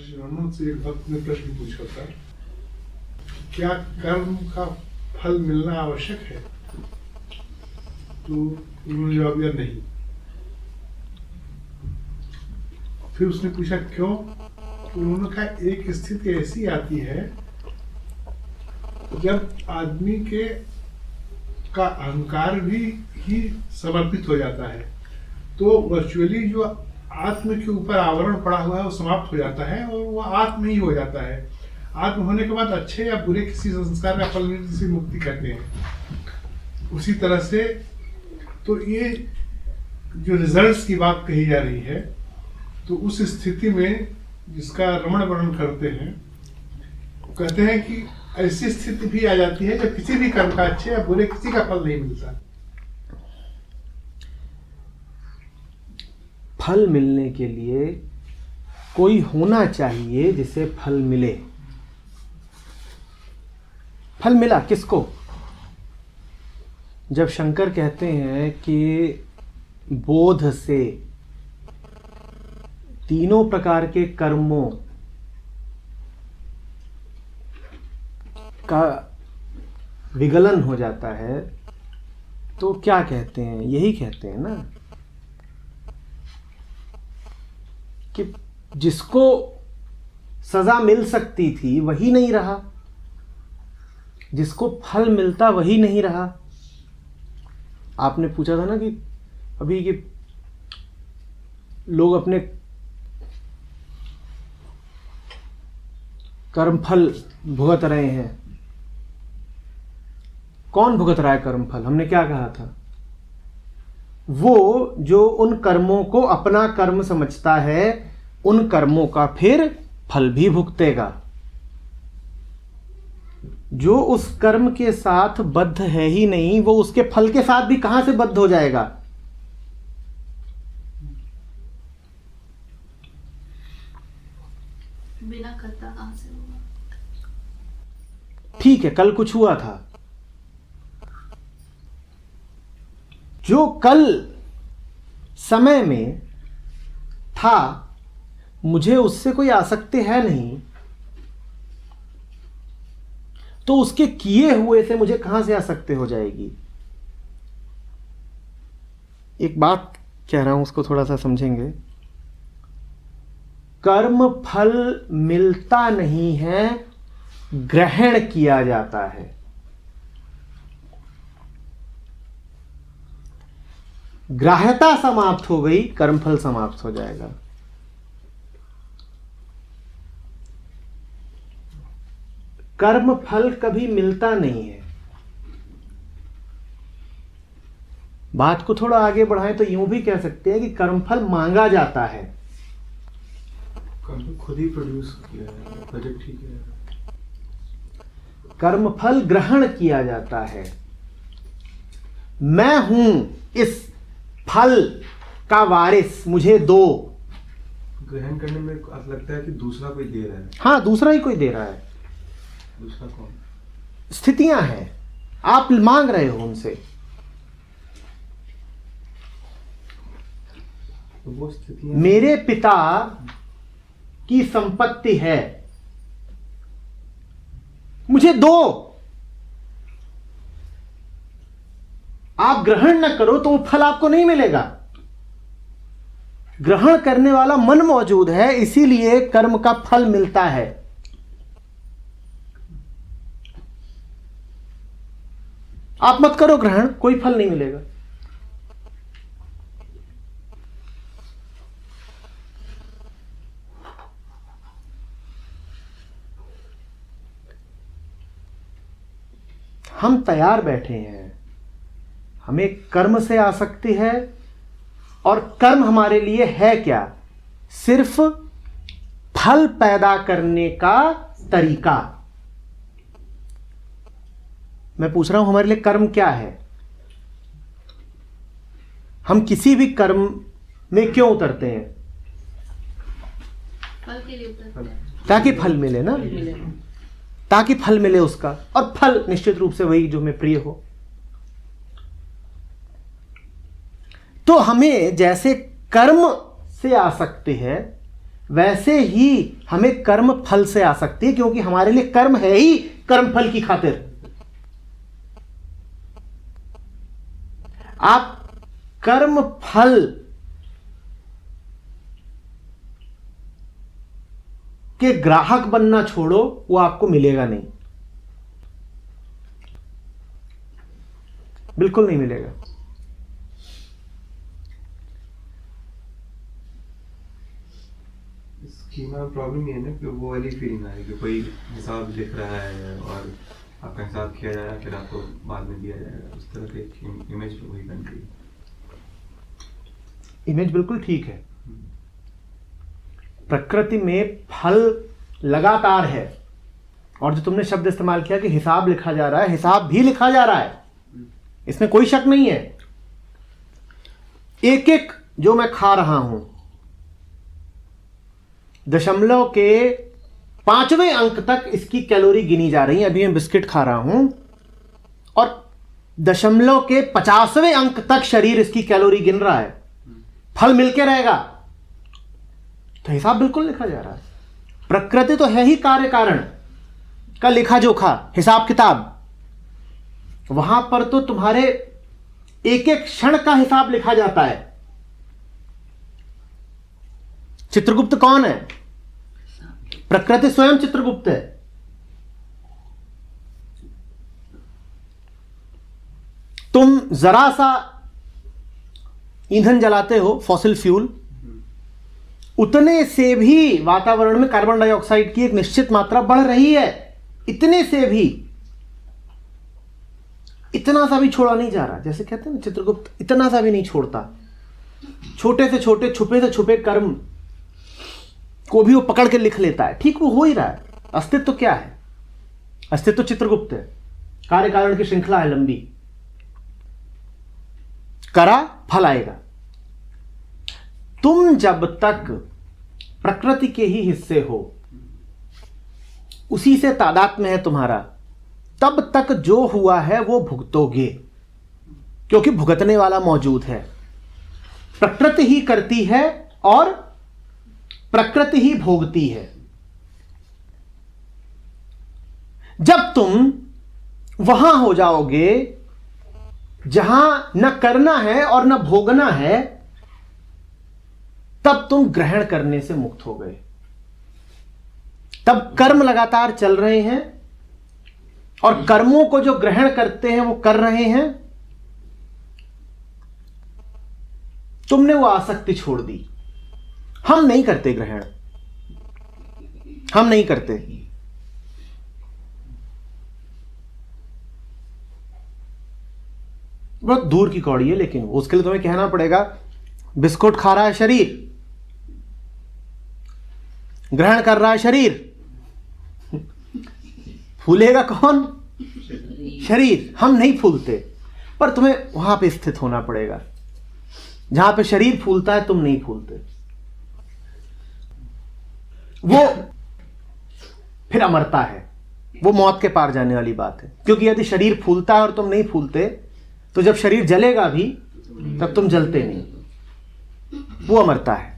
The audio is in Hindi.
महर्षि रमन से एक भक्त ने प्रश्न पूछा था, क्या कर्म का फल मिलना आवश्यक है? तो उन्होंने जवाब दिया नहीं। फिर उसने पूछा क्यों? तो उन्होंने कहा एक स्थिति ऐसी आती है जब आदमी के का अहंकार भी ही समर्पित हो जाता है, तो वर्चुअली जो आत्म के ऊपर आवरण पड़ा हुआ है वो समाप्त हो जाता है और वो आत्म ही हो जाता है। आत्म होने के बाद अच्छे या बुरे किसी संस्कार का फल मिलने से मुक्ति कहते हैं। उसी तरह से तो ये जो रिजल्ट्स की बात कही जा रही है, तो उस स्थिति में जिसका रमण वर्णन करते हैं, कहते हैं कि ऐसी स्थिति भी आ जाती है जब किसी भी कर्म का अच्छे या बुरे किसी का फल नहीं मिलता। फल मिलने के लिए कोई होना चाहिए जिसे फल मिले। फल मिला किसको? जब शंकर कहते हैं कि बोध से तीनों प्रकार के कर्मों का विगलन हो जाता है, तो क्या कहते हैं? यही कहते हैं ना कि जिसको सजा मिल सकती थी वही नहीं रहा, जिसको फल मिलता वही नहीं रहा। आपने पूछा था ना कि अभी कि लोग अपने कर्मफल भुगत रहे हैं। कौन भुगत रहा है कर्मफल? हमने क्या कहा था? वो जो उन कर्मों को अपना कर्म समझता है, उन कर्मों का फिर फल भी भुगतेगा। जो उस कर्म के साथ बद्ध है ही नहीं, वो उसके फल के साथ भी कहां से बद्ध हो जाएगा? बिना करता कहां से होगा? ठीक है, कल कुछ हुआ था, जो कल समय में था, मुझे उससे कोई आसक्ति है नहीं, तो उसके किए हुए से मुझे कहां से आसक्ति हो जाएगी? एक बात कह रहा हूं, उसको थोड़ा सा समझेंगे। कर्म फल मिलता नहीं है, ग्रहण किया जाता है। ग्राह्यता समाप्त हो गई, कर्मफल समाप्त हो जाएगा। कर्म फल कभी मिलता नहीं है। बात को थोड़ा आगे बढ़ाएं तो यूं भी कह सकते हैं कि कर्मफल मांगा जाता है। कर्म खुद ही प्रोड्यूस किया है, बजट ठीक है। कर्मफल ग्रहण किया जाता है। मैं हूं इस फल का वारिस, मुझे दो। ग्रहण करने में लगता है कि दूसरा कोई दे रहा है। हाँ, दूसरा ही कोई दे रहा है। दूसरा कौन? स्थितियां हैं, आप मांग रहे हो उनसे। तो वो स्थितियां, मेरे पिता की संपत्ति है, मुझे दो। आप ग्रहण न करो तो वो फल आपको नहीं मिलेगा। ग्रहण करने वाला मन मौजूद है, इसीलिए कर्म का फल मिलता है। आप मत करो ग्रहण, कोई फल नहीं मिलेगा। हम तैयार बैठे हैं, हमें कर्म से आसक्ति है, और कर्म हमारे लिए है क्या? सिर्फ फल पैदा करने का तरीका। मैं पूछ रहा हूं हमारे लिए कर्म क्या है? हम किसी भी कर्म में क्यों उतरते हैं? फल के लिए उतरते हैं। ताकि फल मिले ना, ताकि फल मिले उसका, और फल निश्चित रूप से वही जो हमें प्रिय हो। तो हमें जैसे कर्म से आसक्ति है, वैसे ही हमें कर्म फल से आसक्ति है, क्योंकि हमारे लिए कर्म है ही कर्म फल की खातिर। आप कर्म फल के ग्राहक बनना छोड़ो, वो आपको मिलेगा नहीं, बिल्कुल नहीं मिलेगा। स्कीमा में प्रॉब्लम ये है ना कि वो वाली फीलिंग आ रही है कि कोई हिसाब लिख रहा है और आपका हिसाब किया जा रहा है, फिर आपको बाद में दिया जाएगा। उस तरह की एक इमेज वही बन रही है। इमेज बिल्कुल ठीक है। प्रकृति में फल लगातार है, और जो तुमने शब्द इस्तेमाल किया कि हिसाब लिखा जा रहा है, हिसाब भी लिखा जा रहा है, इसमें कोई शक नहीं है। एक एक जो मैं खा रहा हूं, दशमलव के 5वें अंक तक इसकी कैलोरी गिनी जा रही है। अभी मैं बिस्किट खा रहा हूं और दशमलव के 50वें अंक तक शरीर इसकी कैलोरी गिन रहा है, फल मिलके रहेगा, तो हिसाब बिल्कुल लिखा जा रहा है। प्रकृति तो है ही कार्य कारण का लिखा जोखा, हिसाब किताब। वहां पर तो तुम्हारे एक एक क्षण का हिसाब लिखा जाता है। चित्रगुप्त कौन है? प्रकृति स्वयं चित्रगुप्त है। तुम जरा सा ईंधन जलाते हो, फॉसिल फ्यूल, उतने से भी वातावरण में कार्बन डाइऑक्साइड की एक निश्चित मात्रा बढ़ रही है। इतने से भी, इतना सा भी छोड़ा नहीं जा रहा। जैसे कहते हैं ना, चित्रगुप्त इतना सा भी नहीं छोड़ता। छोटे से छोटे, छुपे से छुपे कर्म को भी वो पकड़ के लिख लेता है। ठीक वो हो ही रहा है। अस्तित्व तो क्या है? अस्तित्व तो चित्रगुप्त है। कार्य कारण की श्रृंखला है लंबी, करा फल आएगा। तुम जब तक प्रकृति के ही हिस्से हो, उसी से तादात्म्य है तुम्हारा, तब तक जो हुआ है वो भुगतोगे, क्योंकि भुगतने वाला मौजूद है। प्रकृति ही करती है और प्रकृति ही भोगती है। जब तुम वहां हो जाओगे जहां न करना है और न भोगना है, तब तुम ग्रहण करने से मुक्त हो गए। तब कर्म लगातार चल रहे हैं और कर्मों को जो ग्रहण करते हैं वो कर रहे हैं। तुमने वो आसक्ति छोड़ दी। हम नहीं करते ग्रहण, हम नहीं करते। बहुत दूर की कौड़ी है, लेकिन उसके लिए तुम्हें कहना पड़ेगा, बिस्कुट खा रहा है शरीर, ग्रहण कर रहा है शरीर, फूलेगा कौन? शरीर। हम नहीं फूलते, पर तुम्हें वहां पे स्थित होना पड़ेगा जहां पे शरीर फूलता है, तुम नहीं फूलते। वो फिर अमरता है, वो मौत के पार जाने वाली बात है। क्योंकि यदि शरीर फूलता है और तुम नहीं फूलते, तो जब शरीर जलेगा भी तब तुम जलते नहीं, वो अमरता है।